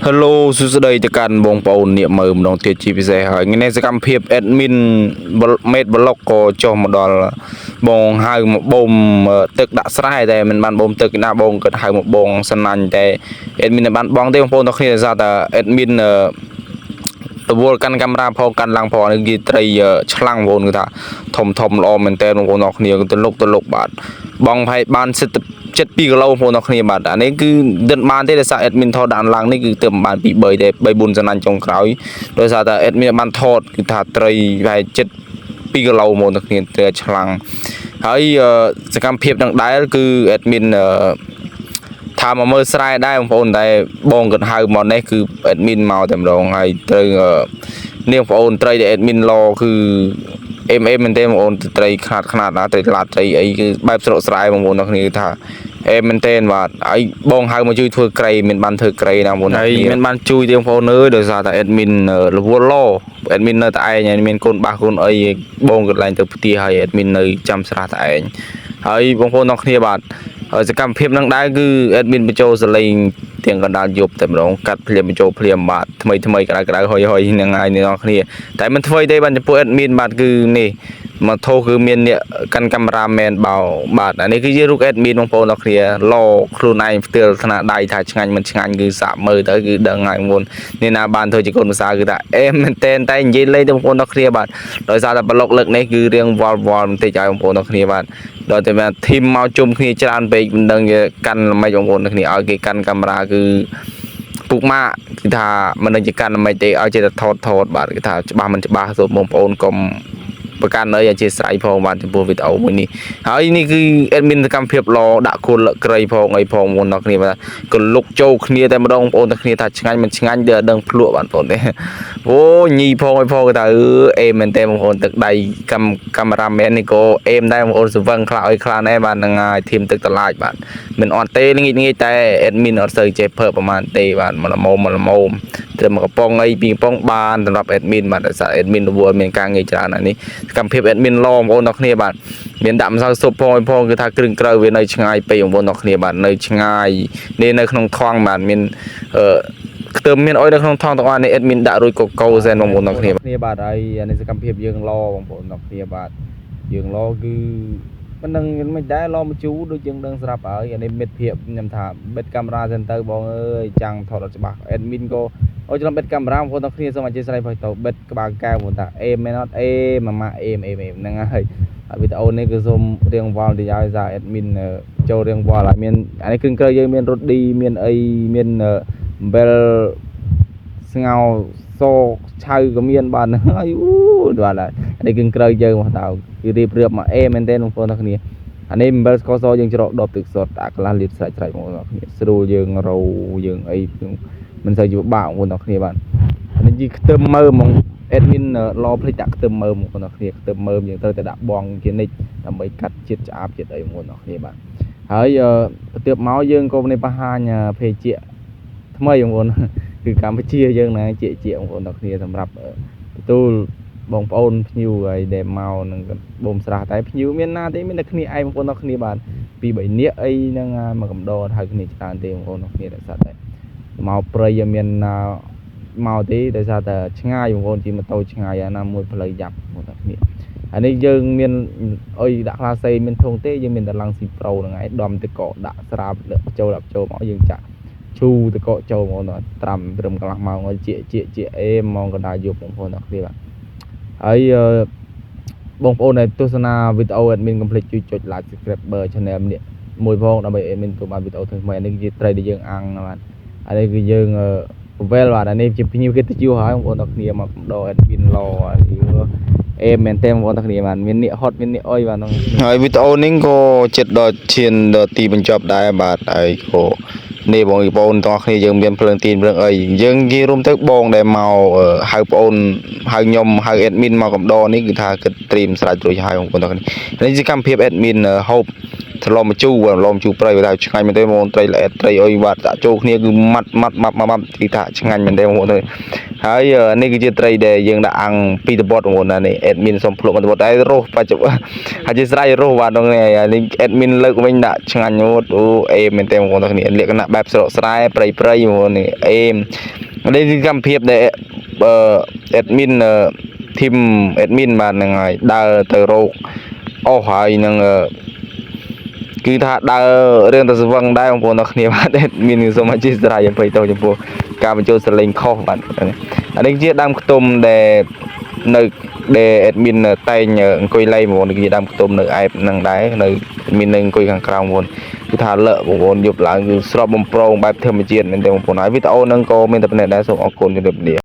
Hello សួស្តីទៅកាន់បងប្អូនអ្នកមើលម្ដងទៀតជាពិសេសហើយថ្ងៃនេះសកម្មភាព admin មេត blog ក៏ចុះមកដល់បងហៅមកបូមទឹកដាក់ស្រែតែមិនបានបូមទឹកណាបងគាត់ហៅមកបងសណាញ់តែ admin មិនបានបងទេបងប្អូនទាំងគ្នាដោយសារតែ admin រវល់កាន់កាមេរ៉ាផងកាន់ឡើងផងនេះគេត្រីឆ្លាំងបងប្អូនគឺថាធំល្អមែនតើបងប្អូនទាំងគ្នាទៅលុកបាទបងផៃបានសិតចិត្ត2គីឡូបងប្អូនទាំងគ្នាបាទអានេះគឺដិតបានទេដោយសារ admin ថតដាក់ឡើងនេះគឺទើបបានពី3ទេ3 4សណាញ់ចុងក្រោយដោយសារតែ admin បានថតគឺថាត្រីប្រហែលចិត្ត2គីឡូបងប្អូនទាំងគ្នាត្រីឆ្លាំងហើយសកម្មភាពនឹងដែរគឺ admin ថាមកមើលស្រែដែរបងប្អូនតែបងគាត់ហៅមកនេះគឺ admin មកតែម្ដងហើយត្រូវនាងបងប្អូនត្រីដែល admin ឡគឺអេមមែនទេបងប្អូនត្រីខ្នាតណាត្រីឆ្លាតត្រីអីគឺបែបស្រកស្រែបងប្អូនទាំងគ្នាថាអេមមែនទេបាទហើយបងហៅមកជួយធ្វើក្រៃមិនបានធ្វើក្រៃណាបងប្អូនហើយមិនបានជួយទេបងប្អូនអើយដោយសារតែ admin រវល់ឡ admin នៅតែឯងហើយមានកូនបានកូនអីបងគាត់ឡើងទៅផ្ទះហើយ admin នៅចាំស្រះតែឯងហើយបងប្អូនទាំងគ្នាបាទសកម្មភាពនឹងដែរគឺ admin បញ្ចូលសលេងទាំងកណ្ដាលយប់តែម្ដងកាត់ភ្លាមបញ្ចូលភ្លាមបាទថ្មីក្តៅហុយហ្នឹងហើយអ្នកនរគ្នាតែមិនធ្វើទេបាទចំពោះ admin បាទគឺនេះមកធោគឺមានអ្នកកាន់កាមេរ៉ាមែនបោបាទអានេះគឺជារូប admin បងប្អូនអ្នកគ្នាឡខ្លួនឯងផ្ទាល់ថ្នាក់ដៃថាឆ្ងាញ់មិនឆ្ងាញ់គឺសាក់មើលទៅគឺដឹងហើយបងប្អូននេះណាបានធ្វើជាកូនភាសាគឺថាអេមែនតែនិយាយលេងទៅបងប្អូនអ្នកគ្នាបាទដោយសារតែប្លុកលើកនេះគឺរៀងវល់បន្តិចឲ្យបងប្អូនអ្នកគ្នាបាទដល់តែថាធីមមកជុំគ្នាច្រើនពេកមិនដឹងគេកាន់ល្មិចបងប្អូនអ្នកគ្នាឲ្យគេកាន់កាមេរ៉ាគឺពុកម៉ាក់គឺថាមិនដឹងជាកាន់ល្មិចទេឲ្យចេះតែថតបាទគឺថាច្បាស់មិនច្បាស់សូមបងប្អូនកុំប្រកាន់អីអធិស្ឋានផងបាទចំពោះវីដេអូមួយនេះហើយនេះគឺ admin សកម្មភាពឡដាក់គោលលក្រៃផងអីផងបងប្អូនអ្នកគ្នាបាទក៏លុកចូលគ្នាតែម្ដងបងប្អូនអ្នកគ្នាថាឆ្ងាញ់មិនឆ្ងាញ់ទៅដឹងភ្លក់បាទបងប្អូនទេអូញីផងអីផងថាអេមែនទេបងប្អូនទឹកដៃកាមេរ៉ាមែននេះក៏អេមដែរបងប្អូនស្វឹងខ្លះអីខ្លះណែបាទហ្នឹងហើយធីមទឹកតឡាចបាទមិនអត់ទេងាយតែ admin អត់សូវចេះភើប្រហែលទេបាទមកល្មមត្រឹមកំប៉ុងអីពីកំប៉ុងបានសម្រាប់ admin បាទដោយសារ admin រវល់មានការងារច្រើនណាស់នេះសកម្មភាព admin ឡបងប្អូនអ្នកគ្នាបាទមានដាក់ម្សៅស៊ុបផងគឺថាគ្រឿងក្រៅវានៅឆ្ងាយពេកបងប្អូនអ្នកគ្នាបាទនៅឆ្ងាយនេះនៅក្នុងថងបាទមានខ្ទឹមមានអុយនៅក្នុងថងទាំងអស់នេះ admin ដាក់រួចកកោសែនបងប្អូនអ្នកគ្នាបាទហើយនេះសកម្មភាពយើងឡបងប្អូនអ្នកគ្នាបាទយើងឡគឺមិនដឹងមិនដែរឡមកជូរដូចយើងដឹងស្រាប់ហើយអានេះមិត្តភាពខ្ញុំថាបិទកាមេរ៉ាសិនទៅបងអើយចាំងថតអត់ច្បាស់ admin ក៏អូច្រឡំបិទកាមេរ៉ាបងប្អូនទាំងគ្នាសូមអធិស្ឋានផងទៅបិទក្បាលកែវបងតាអេមែនអត់អេម៉ាអេមហ្នឹងហើយវីដេអូនេះគឺសូមរៀងវល់តិចឲ្យសារ admin ចូលរៀងវល់ហើយមានអានេះគឺក្រៅយើងមានរ៉ូឌីមានអីមានអំបិលស្ងោសឆៅក៏មានបាទហើយអូបាទអានេះគឺក្រៅយើងមកតើគឺរៀបមកអេមែនទេបងប្អូនទាំងគ្នាអានេះអំបិលស្ករសយើងច្រកដបទឹកសុទ្ធអាកន្លះលីត្រស្រេចបងប្អូនទាំងគ្នាស្រួលយើងរោយើងអីមិនសូវជាពិបាកបងប្អូនទាំងគ្នាបាទនេះជីខ្ទឹមមើមហ្មង admin ឡភ្លេចដាក់ខ្ទឹមមើមបងប្អូនទាំងគ្នាខ្ទឹមមើមយើងត្រូវតែដាក់បងជានិច្ចដើម្បីកាត់ជាតិឆ្អាបជាតិអីបងប្អូនទាំងគ្នាបាទហើយបន្ទាប់មកយើងក៏នេះបង្ហាញភេសជ្ជៈថ្មីបងប្អូនគឺកម្ពុជាយើងណាជាបងប្អូនទាំងគ្នាសម្រាប់ទទួលបងប្អូនភ្ញៀវហើយដែលមកនឹងបូមស្រះតែភ្ញៀវមានណាទេមានតែគ្នាឯងបងប្អូនទាំងគ្នាបាទពី3នាក់អីហ្នឹងមកកំដរហៅគ្នាច្រើនទេបងប្អូនទាំងគ្នាដែលសត្វតែមកព្រៃមានមកទេដោយសារតែឆ្ងាយបងប្អូនជិះម៉ូតូឆ្ងាយណាមួយផ្លូវយ៉ាប់បងប្អូនគ្នាអានេះយើងមានអុយដាក់ក្លាសេមានធុងទេយើងមានតែឡើងស៊ីប្រូហ្នឹងឯងដំទឹកកកដាក់ស្រាបចូលមកយើងចាក់ឈូទឹកកកចូលបងប្អូនត្រាំត្រឹមកន្លះម៉ោងឲ្យជាអេម៉ោងកណ្ដាលយប់បងប្អូនទាំងគ្នាបាទហើយបងប្អូនដែលទស្សនាវីដេអូ admin កុំភ្លេចជួយចុច like subscriber channel នេះមួយផងដើម្បី admin ទទួលបានវីដេអូថ្មីៗនេះគឺជាត្រីដែលយើងអាំងបាទអានេះគឺយើងwell បាទអានេះជាភ្ញៀវកិត្តិយសហើយបងប្អូនទាំងគ្នាមកកំដរ admin ឡអេមែនទេបងប្អូនទាំងគ្នាបាទមានអ្នកហត់មានអ្នកអុយបាទហើយវីដេអូនេះក៏ចិត្តដល់ឈានដល់ទីបញ្ចប់ដែរបាទហើយក៏នេះបងប្អូនទាំងគ្នាយើងមានភ្លើងទីនរឿងអីយើងនិយាយរួមទៅបងដែលមកហៅបងប្អូនហៅខ្ញុំហៅ admin មកកំដរនេះគឺថាគិតត្រៀមស្រេចរួចហើយបងប្អូនទាំងគ្នានេះជាកម្មភាព admin ហូប ថឡមជូឡមជូប្រៃថាឆ្ងាញ់មែនទេបងត្រីល្អត្រីអុយវត្តដាក់ចូលគ្នាគឺម៉ាត់គឺថាឆ្ងាញ់មែនទេបងប្អូនទៅហើយនេះគឺជាត្រីដែលយើងដាក់អាំងពីតបត់បងប្អូនណានេះអេដមីនសុំភ្លុកតបត់តែរស់បច្ចុប្បន្នអធិស្ឋានរស់បាទដល់នេះអេដមីនលើកវិញដាក់ឆ្ងាញ់អូអេមែនទេបងប្អូនទាំងគ្នាលក្ខណៈបែបស្រកស្រែប្រៃបងប្អូននេះអេនេះគឺកម្មវិធីដែលអេដមីនធីមអេដមីនបាទហ្នឹងហើយដើរទៅរកអស់ហើយនឹងគឺថាដើររឿងទៅស្វឹងដែរបងប្អូនទាំងគ្នាបាទមានសូមអធិស្ឋានយ៉ាងព្រៃតោចំពោះការបញ្ចូលសលេងខុសបាទអានេះជាដើមខ្ទុំដែលនៅដែលអេដមីនតែងអង្គុយលេងបងប្អូនគឺជាដើមខ្ទុំនៅអែបហ្នឹងដែរនៅមាននៅអង្គុយខាងក្រៅបងប្អូនគឺថាលឹកបងប្អូនយប់ឡើងគឺស្របបំប្រងបែបធម្មជាតិមែនទេបងប្អូនហើយវីដេអូហ្នឹងក៏មានតែប៉ុណ្ណេះដែរសូមអរគុណជម្រាបលា